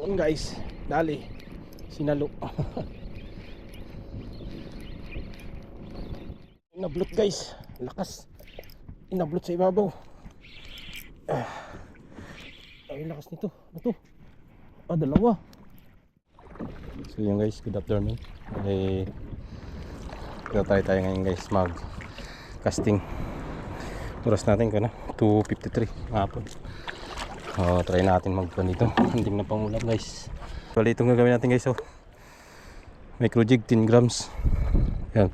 Yun guys, dali sinalo. Inablot guys, lakas. Inablot sa ibabaw. Ay lakas nito. Ito. Dalawa. So yun guys, good afternoon. Tayo ngayon guys mag casting. Oras natin ka na 2:53 hapon. Try natin magpuan dito. Hindi na pangulam guys. Bali itong gagawin natin guys. Micro jig 10 grams. Yan.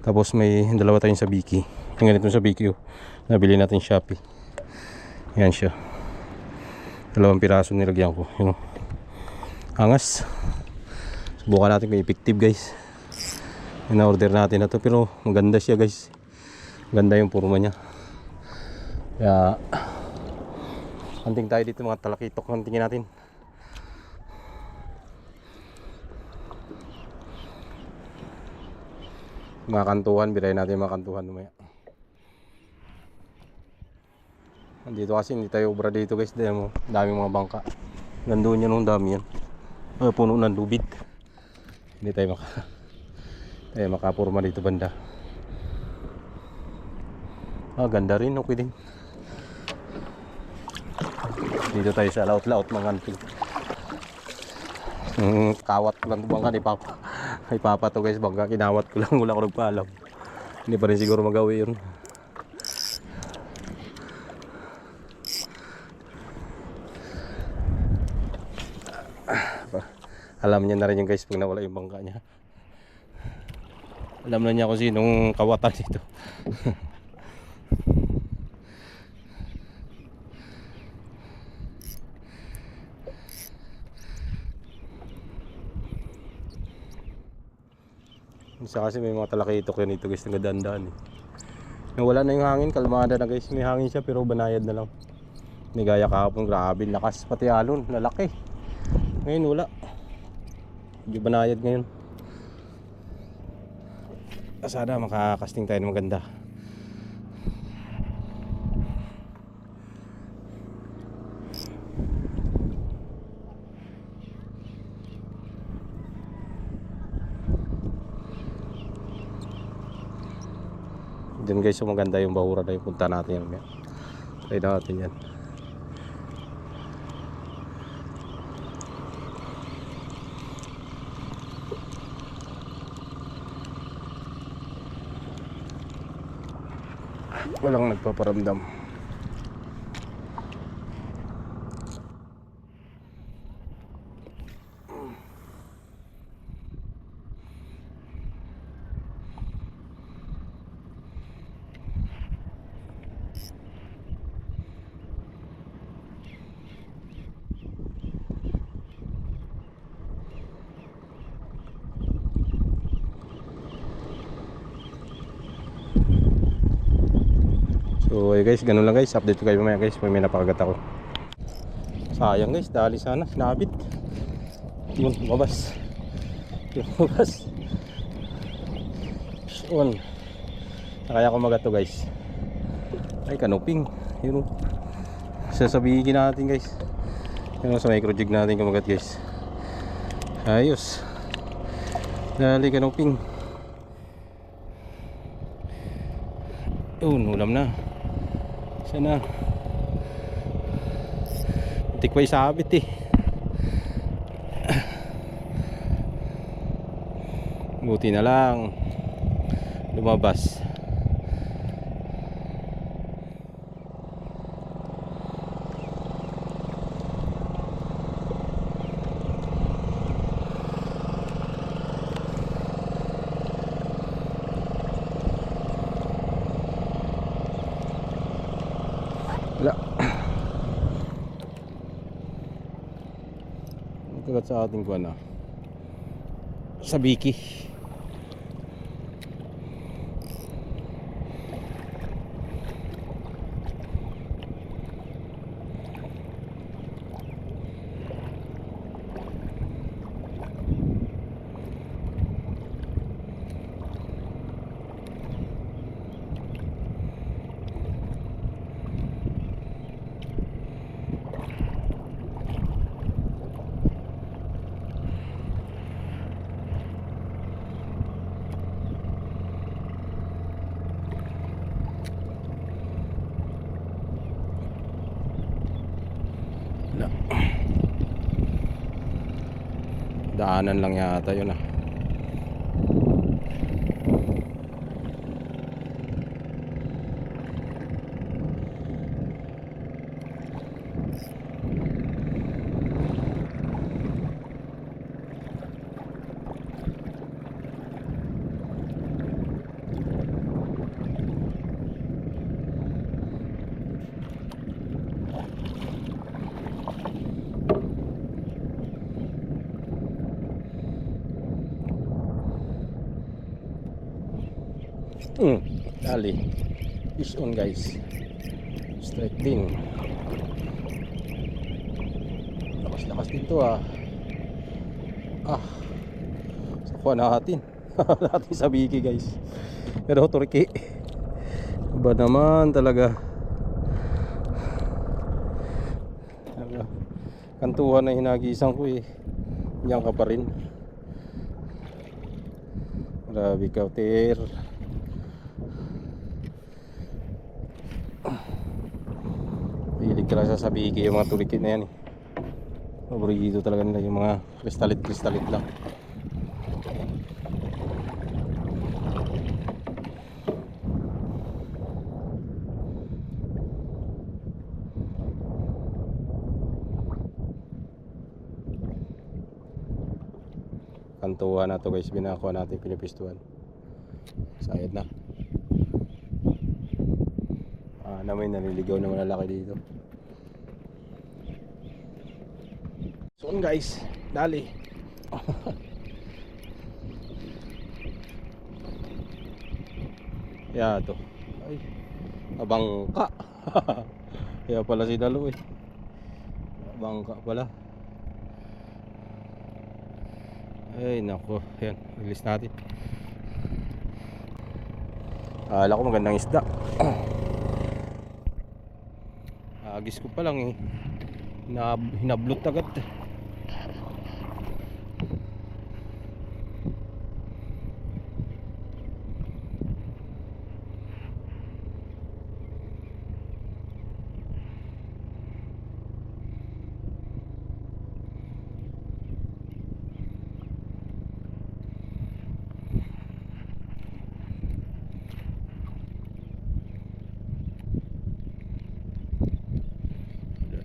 Tapos may dalawa tayong sabiki. Yung ganito sa sabiki nabili natin Shopee. Yan siya. 2 piraso nilagyan ko. Yun. Angas. Subukan natin kung effective guys. In-order natin na to pero maganda siya guys. Ganda yung purma niya. Kaya hunting tayo dito mga talakitok. Huntingin natin. Mga kantuhan, bilay natin mga kantuhan lumaya. Dito kasi hindi tayo obra dito guys. Dahil mo, daming mga bangka. Gandun yan nung dami yan. Puno ng lubid. Hindi tayo makapurma dito banda. Ganda rin, okay din. Dito tayo sa laot-laot mga hunting. Kawat ko lang ito bangka ni Papa to guys, bangka kinawat ko lang, wala ko nagpaalam. Hindi pa rin siguro magawi yun. Alam niya na rin yung guys pag nawala yung bangka niya. Alam na niya kung sinong kawatan dito. Isa kasi may mga talakitok yan dito guys, nagadandaan Nawala na yung hangin, kalmada na guys. May hangin siya pero banayad na lang. May gaya kahapon, grabe lakas, pati alon, lalaki. Ngayon wala. Medyo banayad ngayon. Sana makakasting tayo ng maganda. Diyan guys, so maganda yung bahura na yung punta natin yan. Try natin yan. Walang nagpaparamdam. So guys, ganun lang guys. Update ko kayo mamaya guys. May napakagat ako. Sayang guys, dali sana. Sinabit. Yun, lumabas. Lumabas. Yun. Kaya ko magat to guys. Ay, kanuping. Yun. Sasabihin natin guys. Yun sa micro jig natin kumagat guys. Ayos. Dali kanuping. Yun, ulam na. Sana tik pa isabit buti na lang lumabas. Kagat sa ating kuwan sabiki. Daanan lang yata yun ah. Dali. Fish on guys. Straight din. Lakas din to ah. Sa kuha natin. Natin sa biki guys. Pero turki. Ba naman talaga. Kantuhan na hinagisan ko eh. Yan ka pa rin. Grabe ka, ter. Pilig ka lang sa sabiki yung mga tulikit na yan eh. Paborito talaga nila yung mga kristalit lang. Kantuhan na to guys, binakuha natin, pinipistuhan. Sayad na. Namin naliligaw na malalaki dito. So guys, dali. Ya to. Ay, abangka. Kaya pala si Dalo eh. Abangka pala. Ay nako, yan, release natin. Akala ko magandang isda. Agis ko pa lang eh. Hinablot agad.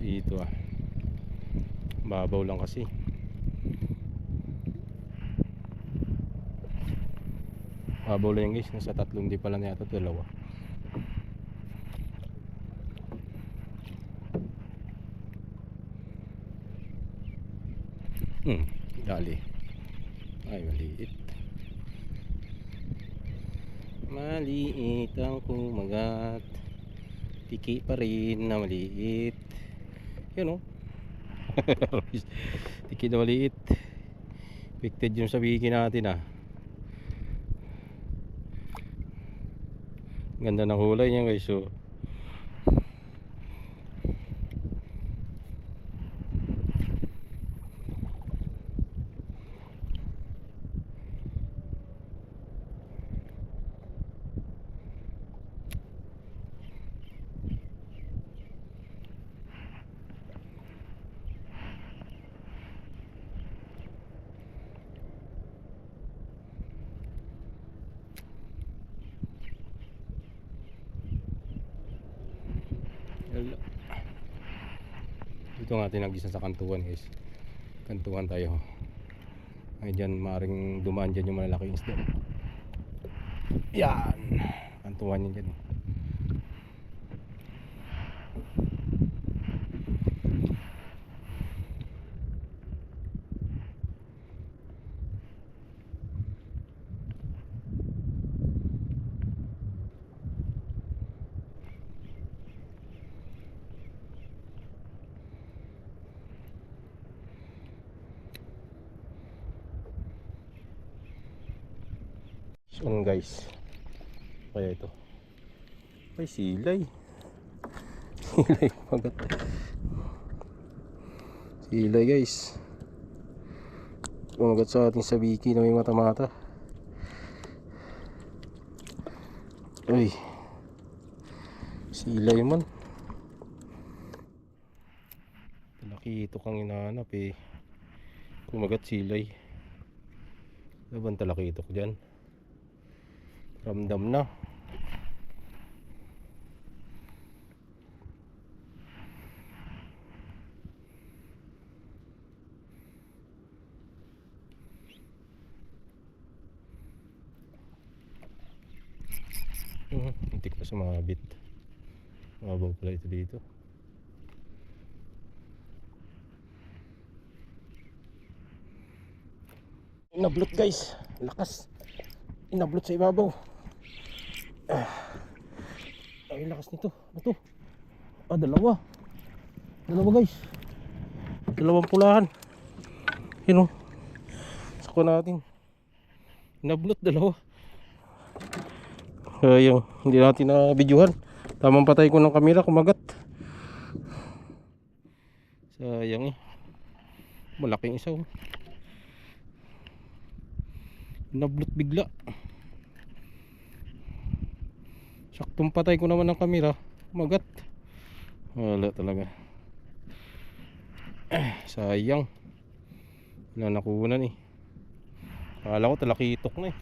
Dito ah. Babaw lang kasi. Babaw lang guys, nasa 3 di pala na yata, 2. Dali. Ay, maliit. Maliit ang kumagat. Tiki pa rin na maliit. Yun oh. Tiki na maliit. Affected yung sabiki natin ah. Ganda ng kulay niya guys. So dito natin nagisa sa kantuan guys. Kantuan tayo. Ay dyan maaaring dumaan dyan yung malalaking isda. Yan. Kantuan yan dyan. So guys, kaya ito ay silay. Silay magat. Silay guys, kumagat sa ating sabiki na may mata-mata. Ay, silay man. Laki ito kang inahanap eh. Kumagat silay. Laban talakitok dyan. Ramdam na. Hintik pa sumabit. Mabaw pala ito dito. Inablot guys. Lakas. Inablot sa ibabaw. Ay lakas nito. Ito. Dalawa. Dalawa guys. Dalawang pulahan. Yun o. Sako natin. Inablot dalawa. Sayang, hindi natin na videohan. Tamang patay ko ng kamera, kumagat. Sayang eh. Malaking isa oh. Nablot bigla. Saktong patay ko naman ng kamera, kumagat. Wala talaga. Sayang. Wala nakunan eh. Akala ko talakitok na eh.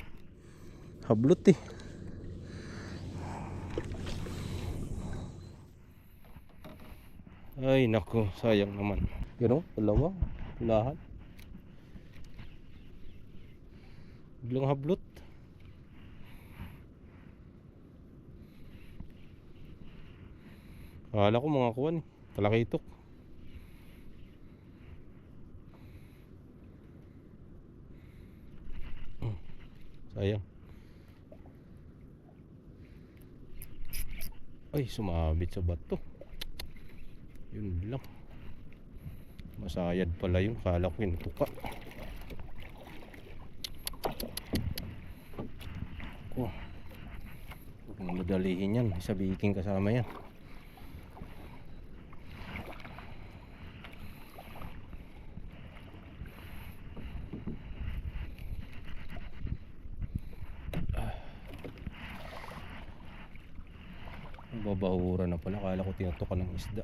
Hablot eh. Ay nako, sayang naman. Yun o, dalawa, lahat. Biglang hablot. Akala ko mga kuwan eh, talakitok. Sayang. Ay, sumabit sa bato. Yun lang. Masayad pala yun. Kala ko kinutuka. Oh. Huwag mong madalihin yan. Sabihin kasama yan. Babahura na pala. Kala ko tinutukan ng isda.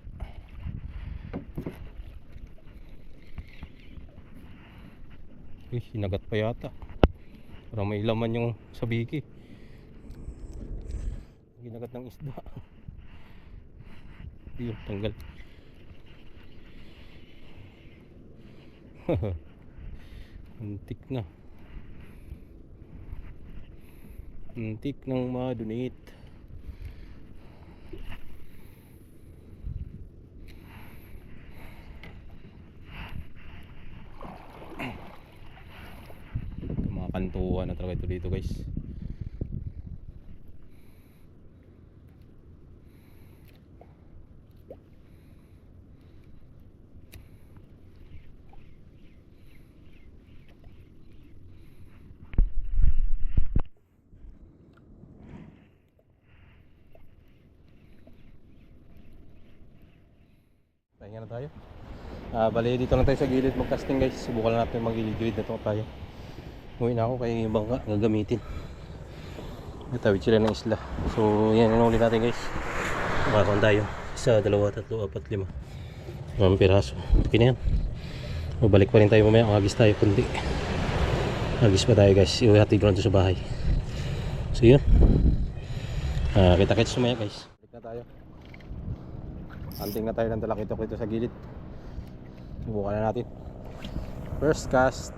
Hinagat pa yata. Parang may laman yung sabiki. Hinagat ng isda. Yun, tanggal. Antik na. Antik ng madunit. Kantuhan na talaga ito dito guys. Pahinga na tayo. Bali dito lang tayo sa gilid mag-casting guys. Subukan lang natin mag-gilid na ito tayo. Uwi na ako kay bangka gagamitin. Natawid sila ng isla. So yan ang uli natin guys. Makakuan tayo. 1, 2, 3, 4, 5 5 piraso. Okay na yan. Mabalik pa rin tayo mamaya. Agis tayo kundi. Agis pa tayo guys. Iuhatid ko lang ito sa bahay. So yun. Kita-kits sumaya guys. Balik na tayo. Hunting na tayo ng talakitok dito sa gilid. Subukan na natin. First cast.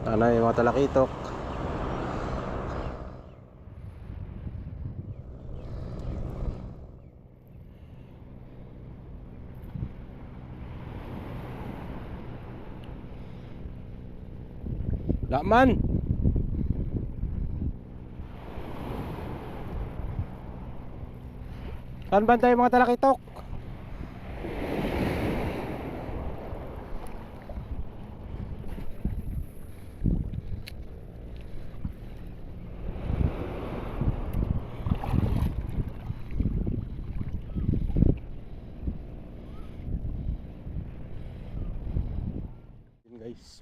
Ano yung mga talakitok. Laman. Saan ba tayo mga talakitok?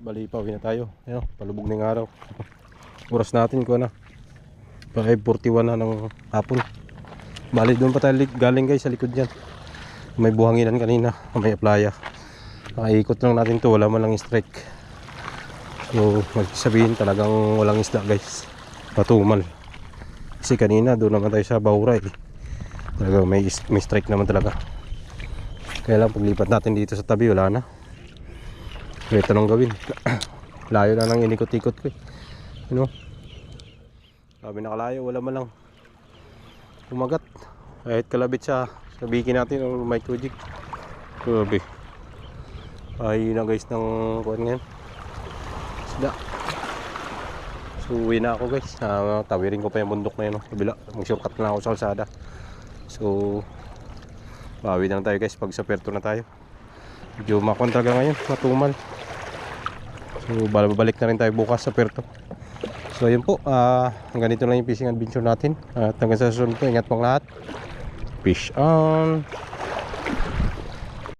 Bali pa, uwi na tayo. Ayun, palubog na yung araw. Oras natin ko na 5:41 na ng hapon. Bali doon pa tayo galing guys sa likod dyan. May buhanginan kanina, may playa. Nakaikot lang natin to, wala man lang strike. So magsabihin talagang walang isda guys, patumal. Kasi kanina doon naman tayo sa Baura eh. Talagang may strike naman talaga. Kaya lang paglipat natin dito sa tabi wala na. Kaya tanong gawin. Layo na nang inikot-ikot ko eh. You know? Sabi nakalayo, wala man lang umagat. Kahit kalabit sa bikin natin o micro jig. Grabe. Ay na guys ng kuwan ngayon. Isda. So uwi na ako guys. Tawirin ko pa yung bundok na yun. Kabila. Mag-shortcut na ako sa kalsada. So bawi na lang tayo guys pag sa Puerto na tayo. Medyo makontraga ngayon. Matumal. So babalik na rin tayo bukas sa Puerto. So yun po. Hanggang dito lang yung fishing adventure natin. At hanggang sa susunod po. Ingat pong lahat. Fish on.